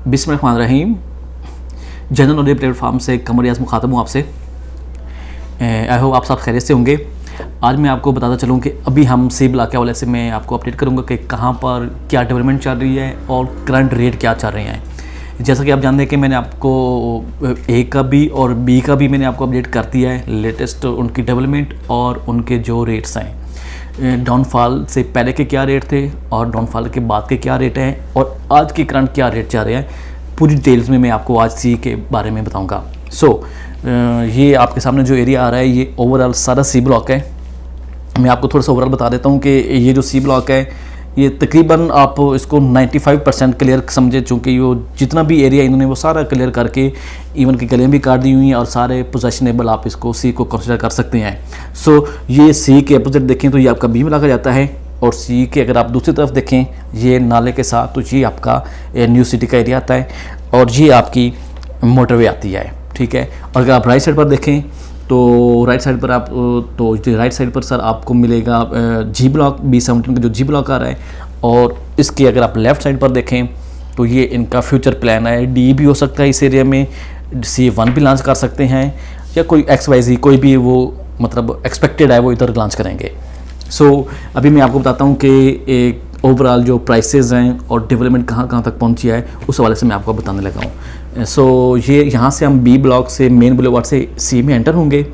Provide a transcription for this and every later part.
बिस्मिल्लाहिर्रहमानिर्रहीम। General knowledge platform से कमर रियाज मुखातब हूँ आपसे। आई होप आप सब खैरियत से होंगे। आज मैं आपको बताता चलूँ कि अभी हम सी ब्लॉक के हवाले से मैं आपको अपडेट करूँगा कि कहाँ पर क्या डेवलपमेंट चल रही है और करंट रेट क्या चल रहे हैं। जैसा कि आप जानते हैं कि मैंने आपको ए का भी और बी का भी मैंने आपको अपडेट कर दिया है, लेटेस्ट उनकी डेवलपमेंट और उनके जो रेट्स हैं, डाउनफॉल से पहले के क्या रेट थे और डाउनफॉल के बाद के क्या रेट हैं और आज के करंट क्या रेट चल रहे हैं, पूरी डिटेल्स में मैं आपको आज सी के बारे में बताऊंगा। ये आपके सामने जो एरिया आ रहा है ये ओवरऑल सारा सी ब्लॉक है। मैं आपको थोड़ा सा ओवरऑल बता देता हूँ कि ये जो सी ब्लॉक है ये तकरीबन आप इसको 95% क्लियर समझे, चूँकि ये जितना भी एरिया इन्होंने वो सारा क्लियर करके इवन की गलियाँ भी काट दी हुई हैं और सारे पोजेशनेबल आप इसको सी को कंसिडर कर सकते हैं। ये सी के अपोजिट देखें तो ये आपका बी इलाका जाता है और सी के अगर आप दूसरी तरफ देखें ये नाले के साथ, तो ये आपका न्यू सिटी का एरिया आता है और ये आपकी मोटरवे आती है, ठीक है। और अगर आप राइट साइड पर देखें तो राइट साइड पर आप राइट साइड पर सर आपको मिलेगा जी ब्लॉक B17 का जो जी ब्लॉक आ रहा है। और इसके अगर आप लेफ़्ट साइड पर देखें तो ये इनका फ्यूचर प्लान है, डी भी हो सकता है इस एरिया में, C1 भी लॉन्च कर सकते हैं या कोई XYZ कोई भी वो मतलब एक्सपेक्टेड है वो इधर लॉन्च करेंगे। अभी मैं आपको बताता हूँ कि एक ओवरऑल जो प्राइसेस हैं और डेवलपमेंट कहाँ कहाँ तक पहुँची है उस हवाले से मैं आपको बताने लगा हूँ। ये यहाँ से हम बी ब्लॉक से मेन बुलेवार्ड से सी में एंटर होंगे।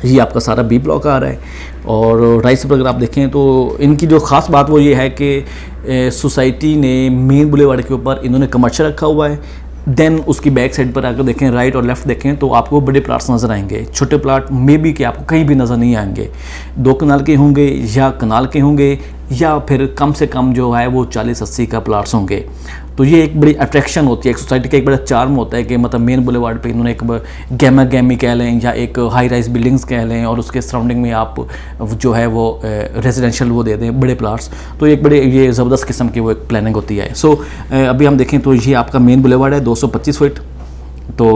ये आपका सारा बी ब्लॉक आ रहा है और राइट साइड पर अगर आप देखें तो इनकी जो ख़ास बात वो ये है कि सोसाइटी ने मेन बुलेवार्ड के ऊपर इन्होंने कमर्शियल रखा हुआ है। देन उसकी बैक साइड पर अगर देखें राइट और लेफ़्ट देखें तो आपको बड़े प्लाट्स नज़र आएंगे। छोटे प्लाट में भी कि आपको कहीं भी नज़र नहीं आएंगे, 2 कनाल के होंगे या कनाल के होंगे या फिर कम से कम जो है वो 40-80 का प्लाट्स होंगे। तो ये एक बड़ी अट्रैक्शन होती है, एक सोसाइटी का एक बड़ा चार्म होता है कि मतलब मेन बुलेवार्ड पे इन्होंने एक गैमी कह लें या एक हाई राइज बिल्डिंग्स कह लें और उसके सराउंडिंग में आप जो है वो रेजिडेंशियल वो दे दें बड़े प्लाट्स। तो एक बड़े ये ज़बरदस्त किस्म की वो एक प्लानिंग होती है। अभी हम देखें तो ये आपका मेन बुलेवार्ड है 225 फीट। तो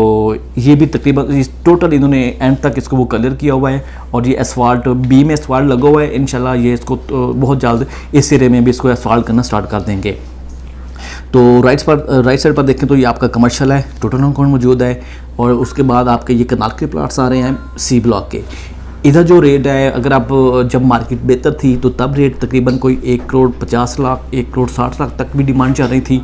ये भी तकरीबन टोटल इन्होंने एंड तक इसको वो कलर किया हुआ है और ये एसफाल्ट बी में एसफाल्ट लगा हुआ है। इंशाल्लाह ये इसको तो बहुत जल्द इस एरिया में भी इसको एसफाल्ट करना स्टार्ट कर देंगे। तो राइट साइड पर देखें तो ये आपका कमर्शियल है, टोटल अकाउंट मौजूद है और उसके बाद आपके ये कनाल के प्लाट्स आ रहे हैं सी ब्लॉक के। इधर जो रेट है अगर आप जब मार्केट बेहतर थी तो तब रेट तकरीबन कोई 1 करोड़ 50 लाख 1 करोड़ 60 लाख तक भी डिमांड चल रही थी।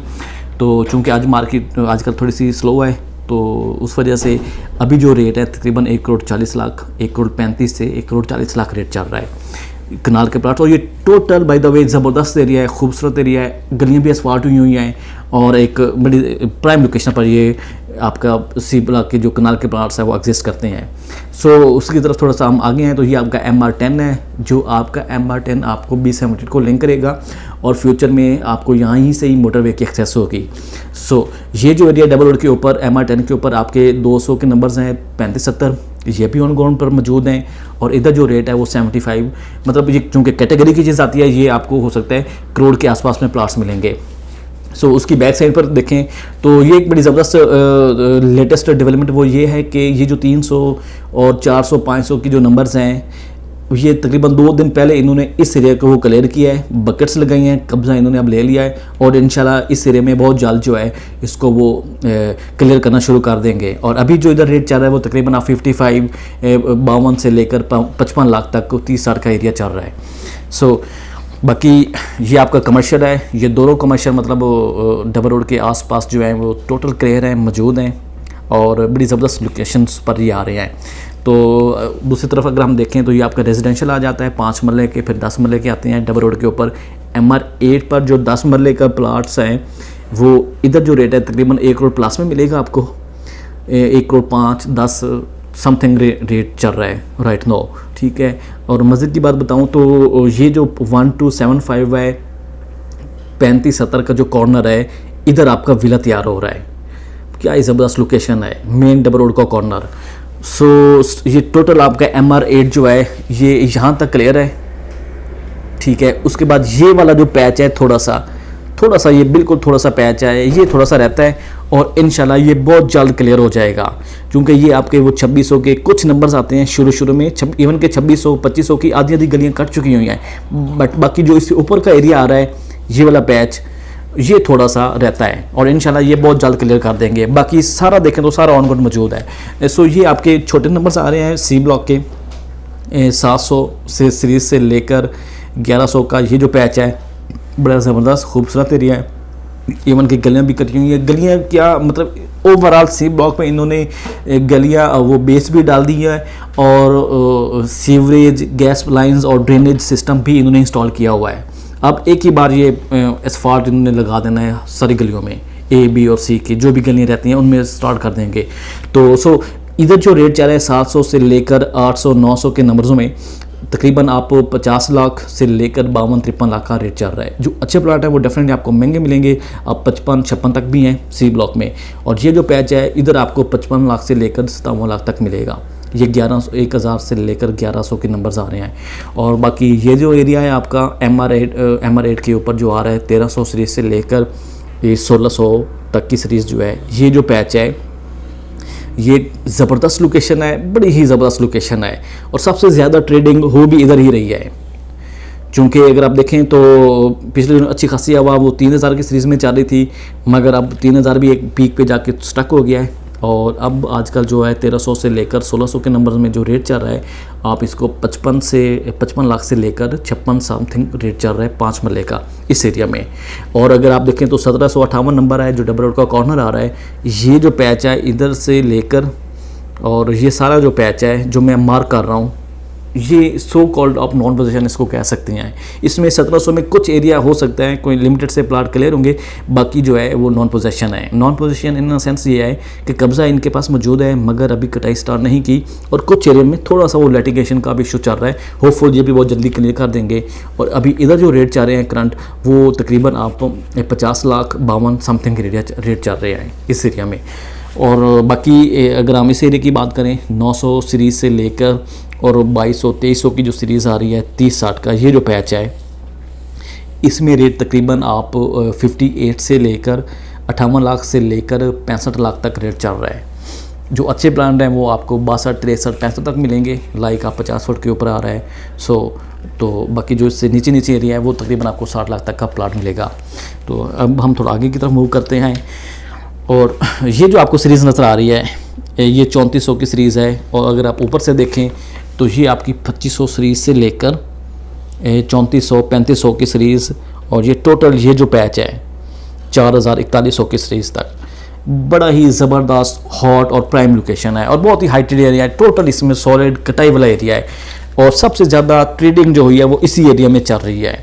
तो चूँकि आज मार्केट आजकल थोड़ी सी स्लो है तो उस वजह से अभी जो रेट है तकरीबन 1 करोड़ 40 लाख 1 करोड़ 35 से 1 करोड़ 40 लाख रेट चल रहा है कनाल के प्लाट। और ये टोटल बाय द वे ज़बरदस्त एरिया है, खूबसूरत एरिया है, गलियाँ भी एसफाल्ट हुई हैं और एक बड़ी प्राइम लोकेशन पर ये आपका सी ब्लॉक के जो कनाल के प्लाट्स है वो एग्जिस्ट करते हैं। उसकी तरफ थोड़ा सा हम आगे हैं तो ये आपका MR10 है, जो आपका MR10 आपको B17 को लिंक करेगा और फ्यूचर में आपको यहाँ ही से ही मोटरवे की एक्सेस होगी। ये जो एरिया डबल रोड के ऊपर MR10 के ऊपर आपके 200 के नंबर्स हैं 35-70, ये भी ऑन ग्राउंड पर मौजूद हैं और इधर जो रेट है वो 75, मतलब ये चूँकि कैटेगरी की चीज़ आती है ये आपको हो सकता है करोड़ के आसपास में प्लाट्स मिलेंगे। उसकी बैक साइड पर देखें तो ये एक बड़ी ज़बरदस्त लेटेस्ट डेवलपमेंट वो ये है कि ये जो 300 और 400-500 की जो नंबर्स हैं ये तकरीबन 2 दिन पहले इन्होंने इस एरिया को वो क्लियर किया है, बकेट्स लगाई हैं, कब्जा इन्होंने अब ले लिया है और इंशाल्लाह इस एरिया में बहुत जल्द जो है इसको वो क्लियर करना शुरू कर देंगे। और अभी जो इधर रेट चल रहा है वो तकरीबन आप 52 से लेकर 55 लाख तक 30-60 का एरिया चल रहा है। बाकी ये आपका कमर्शियल है, ये दोनों कमर्शियल मतलब डबल रोड के आसपास जो है वो टोटल क्लियर हैं, मौजूद हैं और बड़ी ज़बरदस्त लोकेशंस पर ये आ रहे हैं। तो दूसरी तरफ अगर हम देखें तो ये आपका रेजिडेंशियल आ जाता है 5 मरले के, फिर 10 मरले के आते हैं डबल रोड के ऊपर। MR8 पर जो 10 मरले का प्लाट्स हैं वो इधर जो रेट है तकरीबन 1 करोड़ प्लस में मिलेगा आपको, 1 करोड़ 5-10 समथिंग रेट चल रहा है राइट नाउ, ठीक है। और मस्जिद की बात बताऊं तो ये जो 1275 है 35-70 का जो कॉर्नर है इधर आपका विला तैयार हो रहा है। क्या ये ज़बरदस्त लोकेशन है, मेन डबल रोड का कॉर्नर। ये टोटल आपका MR8 जो है ये यहाँ तक क्लियर है, ठीक है। उसके बाद ये वाला जो पैच है थोड़ा सा ये बिल्कुल थोड़ा सा पैच है, ये थोड़ा सा रहता है और इंशाल्लाह ये बहुत जल्द क्लियर हो जाएगा क्योंकि ये आपके वो 2600 के कुछ नंबर्स आते हैं शुरू में, इवन के 2600-2500 की आधी गलियां कट चुकी हुई हैं। बट बाकी जो इससे ऊपर का एरिया आ रहा है ये वाला पैच ये थोड़ा सा रहता है और इंशाल्लाह ये बहुत जल्द क्लियर कर देंगे। बाकी सारा देखें तो सारा ऑन ग्राउंड मौजूद है। सो ये आपके छोटे नंबर्स आ रहे हैं सी ब्लॉक के 700 से सीरीज से लेकर 1100 का ये जो पैच है बड़ा ज़बरदस्त खूबसूरत एरिया है। इवन की गलियाँ भी कटी हुई हैं। गलियाँ क्या मतलब ओवरऑल सी ब्लॉक में इन्होंने गलियाँ वो बेस भी डाल दी है और सीवरेज गैस लाइंस और ड्रेनेज सिस्टम भी इन्होंने इंस्टॉल किया हुआ है। अब एक ही बार ये एसफाल्ट इन्होंने लगा देना है सारी गलियों में, ए बी और सी की जो भी गलियाँ रहती हैं उनमें स्टार्ट कर देंगे। तो सो इधर जो रेट चल रहा है 700 से लेकर 800 900 के नंबरों में तकरीबन आप 50 लाख से लेकर 52-53 लाख का रेट चल रहा है। जो अच्छे प्लाट है वो डेफिनेटली आपको महंगे मिलेंगे। अब 55-56 तक भी हैं सी ब्लॉक में। और ये जो पैच है इधर आपको 55 लाख से लेकर 57 लाख तक मिलेगा। ये 1000 से लेकर 1100 के नंबर्स आ रहे हैं। और बाकी ये जो एरिया है आपका MR8 के ऊपर जो आ रहा है 1300 सीरीज़ से लेकर 1600 तक की सीरीज़ जो है, ये जो पैच है ये ज़बरदस्त लोकेशन है, बड़ी ही ज़बरदस्त लोकेशन है। और सबसे ज़्यादा ट्रेडिंग हो भी इधर ही रही है। चूँकि अगर आप देखें तो पिछले दिनों अच्छी खासी हवा वो 3000 की सीरीज़ में चल रही थी, मगर अब 3000 भी एक पीक पे जाके स्टक हो गया है। और अब आजकल जो है 1300 से लेकर 1600 के नंबर में जो रेट चल रहा है, आप इसको 55 लाख से लेकर 56 समथिंग रेट चल रहा है 5 मरले का इस एरिया में। और अगर आप देखें तो 1758 नंबर है जो डबल रोड का कॉर्नर आ रहा है। ये जो पैच है इधर से लेकर और ये सारा जो पैच है जो मैं मार्क कर रहा हूँ, ये सो कॉल्ड आप नॉन पोजीशन इसको कह सकते हैं। इसमें 1700 में कुछ एरिया हो सकता है कोई लिमिटेड से प्लाट क्लियर होंगे, बाकी जो है वो नॉन पोजीशन है। नॉन पोजीशन इन सेंस ये है कि कब्जा इनके पास मौजूद है मगर अभी कटाई स्टार्ट नहीं की और कुछ एरिया में थोड़ा सा वो लिटिगेशन का भी इशू चल रहा है। होपफुल ये भी बहुत जल्दी क्लियर कर देंगे। और अभी इधर जो रेट चल रहे हैं करंट वो तकरीबन आप 50 लाख 52 समथिंग रेट चल रहे हैं इस एरिया में। और बाकी अगर हम इस एरिया की बात करें 900 सीरीज़ से लेकर और 2200-2300 की जो सीरीज़ आ रही है 30-60 का ये जो पैच है, इसमें रेट तकरीबन आप 58 से लेकर 58 लाख से लेकर 65 लाख तक रेट चल रहा है। जो अच्छे प्लांट हैं वो आपको 62, 63, 65 तक मिलेंगे। लाइक आप 50 फुट के ऊपर आ रहा है। तो बाकी जो इससे नीचे एरिया है वो तकरीबन आपको 60 लाख तक का प्लाट मिलेगा। तो अब हम थोड़ा आगे की तरफ मूव करते हैं। और ये जो आपको सीरीज़ नज़र आ रही है ये 3400 की सीरीज़ है। और अगर आप ऊपर से देखें तो ये आपकी 2500 सीरीज़ से लेकर 3400 3500 की सीरीज़ और ये टोटल ये जो पैच है 4100 की सीरीज़ तक। बड़ा ही ज़बरदस्त हॉट और प्राइम लोकेशन है और बहुत ही हाइटेड एरिया है। टोटल इसमें सॉलिड कटाई वाला एरिया है और सबसे ज़्यादा ट्रेडिंग जो हुई है वो इसी एरिया में चल रही है।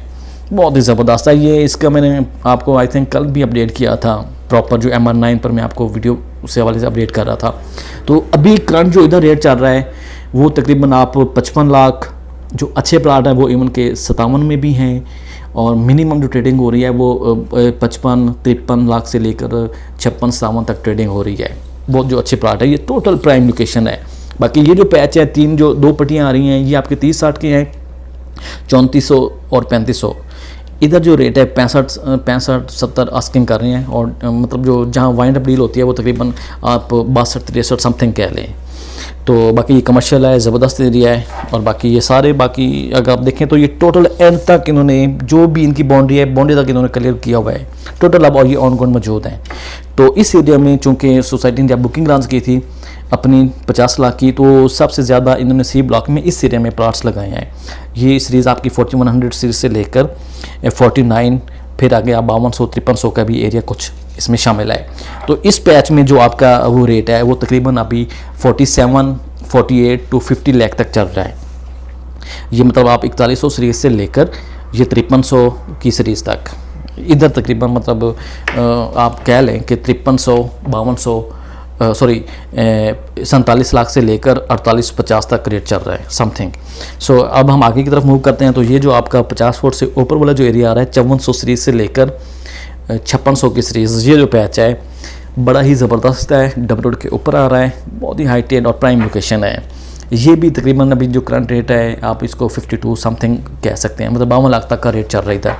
बहुत ही ज़बरदस्त है ये। इसका मैंने आपको आई थिंक कल भी अपडेट किया था प्रॉपर, जो MR9 पर मैं आपको वीडियो से हवाले से अपडेट कर रहा था। तो अभी करंट जो इधर रेट चल रहा है वो तकरीबन आप 55 लाख, जो अच्छे प्लाट है वो इवन के 57 में भी हैं। और मिनिमम जो ट्रेडिंग हो रही है वो 55-53 लाख से लेकर 56-57 तक ट्रेडिंग हो रही है। बहुत जो अच्छे प्लाट है, ये टोटल प्राइम लोकेशन है। बाकी ये जो पैच है दो पट्टियाँ आ रही हैं ये आपके 30-60 के हैं, 3400 और 3500। इधर जो रेट है 65-70 आस्किंग कर रहे हैं। और मतलब जो जहाँ वाइंड अप डील होती है वो तकरीबन आप 62-63 समथिंग कह लें। तो बाकी ये कमर्शियल है, ज़बरदस्त एरिया है। और बाकी ये सारे बाकी अगर आप देखें तो ये टोटल एंड तक इन्होंने जो भी इनकी बाउंड्री है बाउंड्री तक इन्होंने क्लियर किया हुआ है टोटल। अब और ये ऑन ग्राउंड मौजूद हैं। तो इस एरिया में चूँकि सोसाइटी ने जब बुकिंग लॉन्च की थी अपनी 50 लाख की, तो सबसे ज़्यादा इन्होंने सी ब्लॉक में इस एरिया में प्लाट्स लगाए हैं। ये सीरीज़ आपकी 4100 सीरीज़ से लेकर 49, फिर आगे आप 5200-5300 का भी एरिया कुछ इसमें शामिल है। तो इस पैच में जो आपका वो रेट है वो तकरीबन अभी 47, 48 to 50 लाख तक चल रहा है। ये मतलब आप 4100 सीरीज़ से लेकर ये 5300 की सीरीज़ तक इधर तकरीबन मतलब आप कह लें कि 5300, 5200 47 लाख से लेकर 48-50 तक रेट चल रहा है समथिंग। सो अब हम आगे की तरफ मूव करते हैं। तो ये जो आपका 50 फुट से ऊपर वाला जो एरिया आ रहा है 5400 सीरीज़ से लेकर 5600 की सीरीज़, ये जो पैच है बड़ा ही ज़बरदस्त है। डबल रोड के ऊपर आ रहा है, बहुत ही हाइटेड और प्राइम लोकेशन है। ये भी तकरीबन अभी जो करंट रेट है आप इसको 52 समथिंग कह सकते हैं, मतलब 52 लाख तक का रेट चल रही था।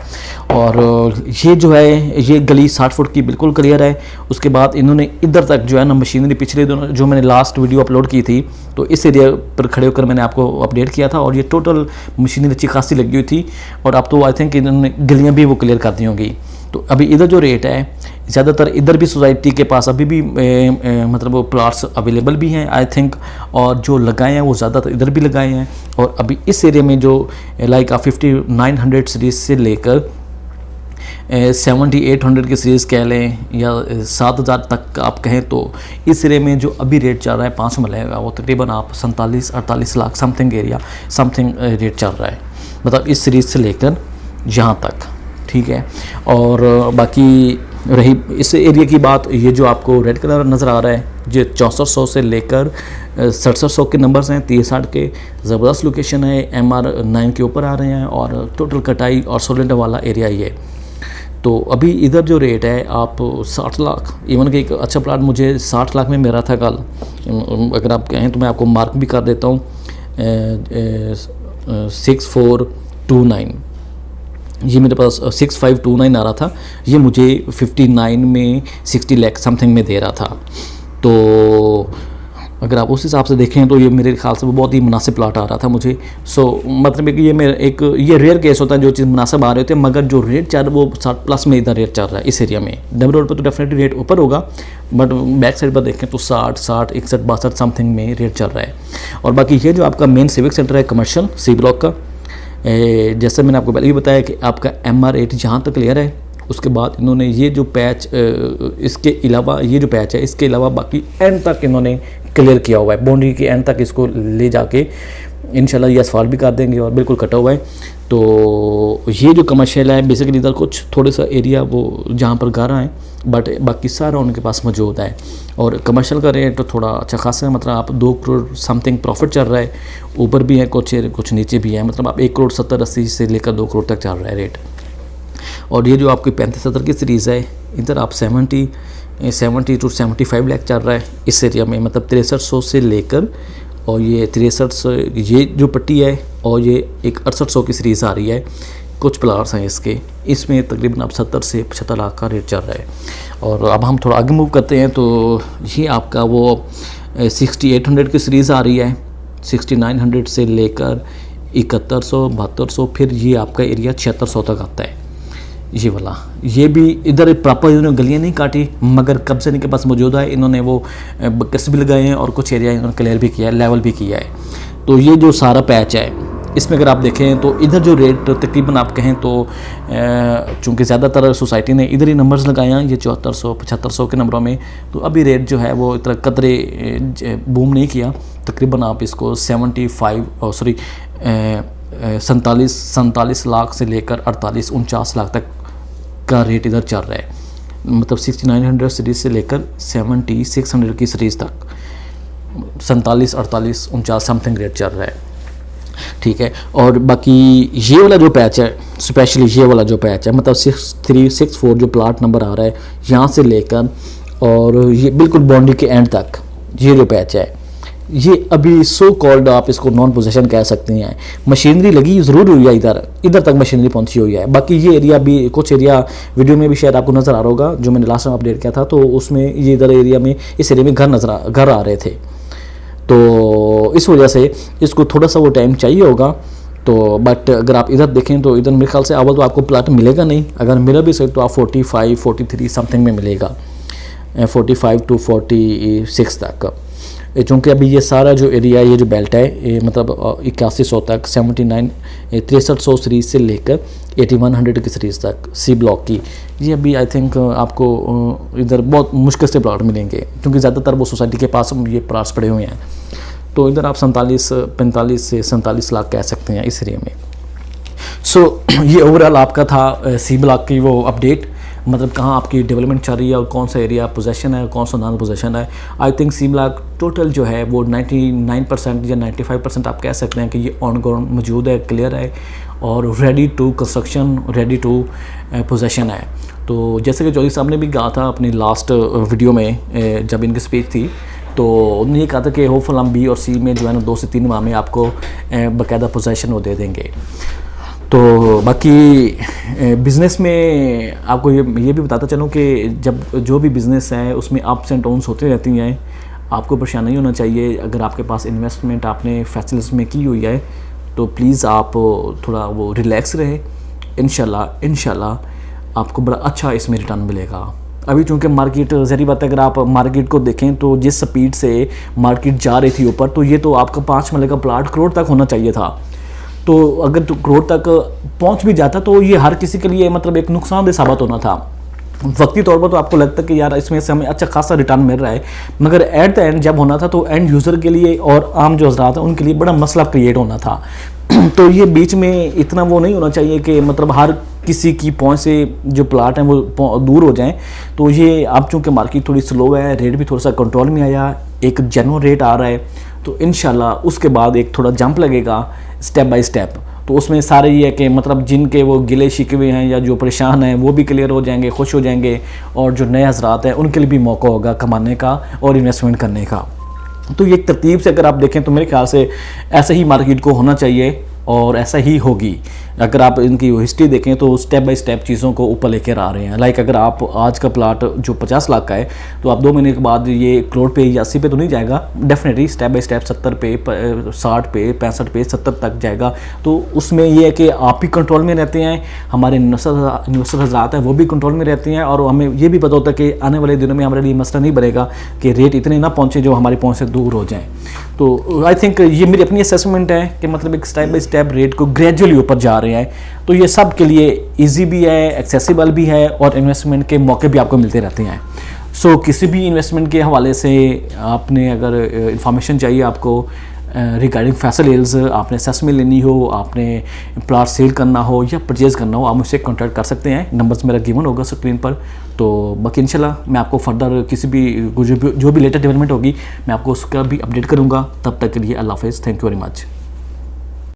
और ये जो है ये गली 60 फुट की बिल्कुल क्लियर है। उसके बाद इन्होंने इधर तक जो है ना मशीनरी पिछले दोनों जो मैंने लास्ट वीडियो अपलोड की थी तो इस एरिया पर खड़े होकर मैंने आपको अपडेट किया था, और ये टोटल मशीनरी अच्छी खासी लगी हुई थी। और अब तो आई थिंक इन्होंने गलियाँ भी वो क्लियर कर दी होंगी। तो अभी इधर जो रेट है ज़्यादातर इधर भी सोसाइटी के पास अभी भी मतलब वो प्लाट्स अवेलेबल भी हैं आई थिंक, और जो लगाए हैं वो ज़्यादातर इधर भी लगाए हैं। और अभी इस एरिया में जो लाइक 5900 सीरीज़ से लेकर 7800 की सीरीज़ कह लें या 7000 तक आप कहें, तो इस एरिया में जो अभी रेट चल रहा है 5 मरले का वो तकरीबन आप 47-48 लाख समथिंग रेट चल रहा है, मतलब इस सीरीज़ से लेकर यहाँ तक, ठीक है। और बाकी रही इस एरिया की बात, ये जो आपको रेड कलर नज़र आ रहा है ये 6400 से लेकर 6700 के नंबर्स हैं, 63 के ज़बरदस्त लोकेशन है, MR9 के ऊपर आ रहे हैं और टोटल कटाई और सोलेंडर वाला एरिया ये। तो अभी इधर जो रेट है आप 60 लाख, इवन कि एक अच्छा प्लाट मुझे 60 लाख में मिला था कल, अगर आप कहें तो मैं आपको मार्क भी कर देता हूँ 6429, ये मेरे पास 6529 आ रहा था, ये मुझे 59 में 60 लाख समथिंग में दे रहा था। तो अगर आप उस हिसाब से देखें तो ये मेरे ख्याल से वो बहुत ही मुनासिब प्लाट आ रहा था मुझे। मतलब कि ये मेरा ये रेयर केस होता है जो चीज़ मुनासिब आ रहे होते हैं, मगर जो रेट चल रहा है वो 60+ में इधर रेट चल रहा है इस एरिया में। डबल रोड पर तो डेफिनेटली रेट ऊपर होगा, बट बैक साइड पर देखें तो 60, 61, 62 समथिंग में रेट चल रहा है। और बाकी ये जो आपका मेन सिविक सेंटर है कमर्शियल सी ब्लॉक का, जैसे मैंने आपको पहले भी बताया कि आपका MR8 जहाँ तक क्लियर है, उसके बाद इन्होंने ये जो पैच इसके अलावा ये जो पैच है इसके अलावा बाकी एंड तक इन्होंने क्लियर किया हुआ है, बाउंड्री के एंड तक इसको ले जाके इंशाल्लाह ये असफाल्ट भी कर देंगे और बिल्कुल कटा हुआ है। तो ये जो कमर्शियल है बेसिकली इधर कुछ थोड़ा सा एरिया वो जहाँ पर घर हैं, बट बाकी सारा उनके पास मौजूद है। और कमर्शियल का रेट तो थोड़ा अच्छा खासा है, मतलब आप 2 करोड़ समथिंग प्रॉफिट चल रहा है, ऊपर भी है कुछ नीचे भी है, मतलब आप 1 करोड़ 70-80 से लेकर 2 करोड़ तक चल रहा है रेट। और ये जो आपकी 35-70 की सीरीज़ है इधर आप 70 to 75 लाख चल रहा है इस एरिया में, मतलब 6300 से लेकर, और ये 6300 ये जो पट्टी है, और ये एक 6800 की सीरीज़ आ रही है। कुछ प्लाट्स हैं इसके, इसमें तकरीबन अब 70 से 75 लाख का रेट चल रहा है। और अब हम थोड़ा आगे मूव करते हैं तो ये आपका वो 6800 की सीरीज़ आ रही है, 6900 से लेकर 7100, 7200, फिर ये आपका एरिया 7600 तक आता है ये वाला। ये भी इधर प्रॉपर इन्होंने गलियाँ नहीं काटी, मगर कब्जे इनके पास मौजूद है, इन्होंने वो बकेट्स भी लगाए हैं और कुछ एरिया इन्होंने क्लियर भी किया है, लेवल भी किया है। तो ये जो सारा पैच है इसमें अगर आप देखें तो इधर जो रेट तकरीबन आप कहें तो चूँकि ज़्यादातर सोसाइटी ने इधर ही नंबर्स लगाए हैं, ये 7400-7500 के नंबरों में, तो अभी रेट जो है वो इतना कदरे बूम नहीं किया। तकरीबन आप इसको 47 लाख से लेकर 48-49 लाख तक का रेट इधर चल रहा है, मतलब 6900 सीरीज़ से लेकर 7600 की सीरीज़ तक 47, 48, 49 समथिंग रेट चल रहा है, ठीक है। और बाकी ये वाला जो पैच है, स्पेशली ये वाला जो पैच है, मतलब 6364 जो प्लाट नंबर आ रहा है यहाँ से लेकर और ये बिल्कुल बाउंड्री के एंड तक ये जो पैच है, ये अभी सो कॉल्ड आप इसको नॉन पोजीशन कह सकते हैं। मशीनरी लगी ज़रूर हुई है, इधर तक मशीनरी पहुंची हुई है। बाकी ये एरिया भी, कुछ एरिया वीडियो में भी शायद आपको नज़र आ रहा होगा, जो मैंने लास्ट टाइम अपडेट किया था, तो उसमें ये इधर एरिया में, इस एरिया में घर आ रहे थे, तो इस वजह से इसको थोड़ा सा वो टाइम चाहिए होगा। तो बट अगर आप इधर देखें तो इधर मेरे ख्याल से अव्वल तो आपको प्लाट मिलेगा नहीं, अगर मिला भी सही तो आप 45-43 समथिंग में मिलेगा, 45 to 46 तक, चूँकि अभी ये सारा जो एरिया, ये जो बेल्ट है, ये मतलब 8100 तक, 6300 सीरीज़ से लेकर 8100 की सीरीज़ तक सी ब्लॉक की, ये अभी आई थिंक आपको इधर बहुत मुश्किल से प्लाट मिलेंगे, क्योंकि ज़्यादातर वो सोसाइटी के पास ये प्लाट्स पड़े हुए हैं। तो इधर आप 45 से 47 लाख कह सकते हैं इस एरिया में। ये ओवरऑल आपका था सी ब्लॉक की वो अपडेट, मतलब कहाँ आपकी डेवलपमेंट चल रही है और कौन सा एरिया पोजेशन है और कौन सा नॉन पोजेशन है। I think C block total जो है वो 99% या 95% आप कह सकते हैं कि ये ऑन ग्राउंड मौजूद है, क्लियर है और ready to construction, ready to possession है। तो जैसे कि चौधरी साहब ने भी कहा था अपनी लास्ट वीडियो में जब इनकी स्पीच थी, तो उन्होंने ये कहा था कि होपफुल हम बी और सी में जो है ना 2 से 3 माह में आपको बाकायदा पोजीशन वो दे देंगे। तो बाकी बिज़नेस में आपको ये भी बताता चलूँ कि जब जो भी बिज़नेस है उसमें अप्स एंड डाउन्स होते रहती हैं, आपको परेशान नहीं होना चाहिए। अगर आपके पास इन्वेस्टमेंट आपने फैसिलिटीज में की हुई है तो प्लीज़ आप थोड़ा वो रिलैक्स रहे, इंशाल्लाह आपको बड़ा अच्छा इसमें रिटर्न मिलेगा। अभी चूँकि मार्केट ज़री बात है, अगर आप मार्केट को देखें तो जिस स्पीड से मार्केट जा रही थी ऊपर, तो ये तो आपका 5 मरले का प्लाट करोड़ तक होना चाहिए था। तो अगर तो करोड़ तक पहुंच भी जाता तो ये हर किसी के लिए मतलब एक नुकसानदेह साबित होना था। वक्ती तौर पर तो आपको लगता है कि यार इसमें से हमें अच्छा खासा रिटर्न मिल रहा है, मगर एट द एंड जब होना था तो एंड यूज़र के लिए और आम जो हज़रात हैं उनके लिए बड़ा मसला क्रिएट होना था। तो ये बीच में इतना वो नहीं होना चाहिए कि मतलब हर किसी की पहुंच से जो प्लाट हैं वो दूर हो जाएं। तो ये अब चूँकि मार्केट थोड़ी स्लो है, रेट भी थोड़ा सा कंट्रोल में आया, एक जेन्युइन रेट आ रहा है, तो इंशाल्लाह उसके बाद एक थोड़ा जंप लगेगा स्टेप बाय स्टेप। तो उसमें सारे ये है कि मतलब जिनके वो गिले शिकवे हैं या जो परेशान हैं वो भी क्लियर हो जाएंगे, खुश हो जाएंगे, और जो नए हज़रात हैं उनके लिए भी मौका होगा कमाने का और इन्वेस्टमेंट करने का। तो ये एक तरतीब से अगर आप देखें तो मेरे ख्याल से ऐसे ही मार्केट को होना चाहिए और ऐसा ही होगी। अगर आप इनकी हिस्ट्री देखें तो स्टेप बाय स्टेप चीज़ों को ऊपर लेकर आ रहे हैं। लाइक अगर आप आज का प्लाट जो 50 लाख का है तो आप 2 महीने के बाद ये करोड़ पे या 80 पे तो नहीं जाएगा, डेफिनेटली स्टेप बाय स्टेप 70 पे 60 पे 65 पे 70 तक जाएगा। तो उसमें ये है कि आप भी कंट्रोल में रहते हैं, हमारे इन्वेस्टर हज़रात हैं वो भी कंट्रोल में रहते हैं, और हमें ये भी पता होता है कि आने वाले दिनों में हमारे लिए मसला नहीं बनेगा कि रेट इतने ना पहुँचे जो हमारी पहुँच से दूर हो जाएँ। तो आई थिंक ये मेरी अपनी असेसमेंट है कि मतलब एक स्टेप बाय स्टेप रेट को ग्रेजुअली ऊपर जा रहे हैं। तो ये सब के लिए इजी भी है, एक्सेसिबल भी है, और इन्वेस्टमेंट के मौके भी आपको मिलते रहते हैं। सो किसी भी इन्वेस्टमेंट के हवाले से आपने अगर इंफॉर्मेशन चाहिए आपको रिगार्डिंग फैसल हिल्स, आपने असेसमेंट लेनी हो, आपने प्लाट सेल करना हो या परचेज़ करना हो, आप मुझसे कॉन्टैक्ट कर सकते हैं। नंबर्स मेरा गिवन होगा स्क्रीन पर। तो बाकी इंशाल्लाह मैं आपको फर्दर किसी भी जो भी लेटेस्ट डेवलपमेंट होगी मैं आपको उसका भी अपडेट करूँगा। तब तक के लिए अल्लाह हाफ़िज़, थैंक यू वेरी मच।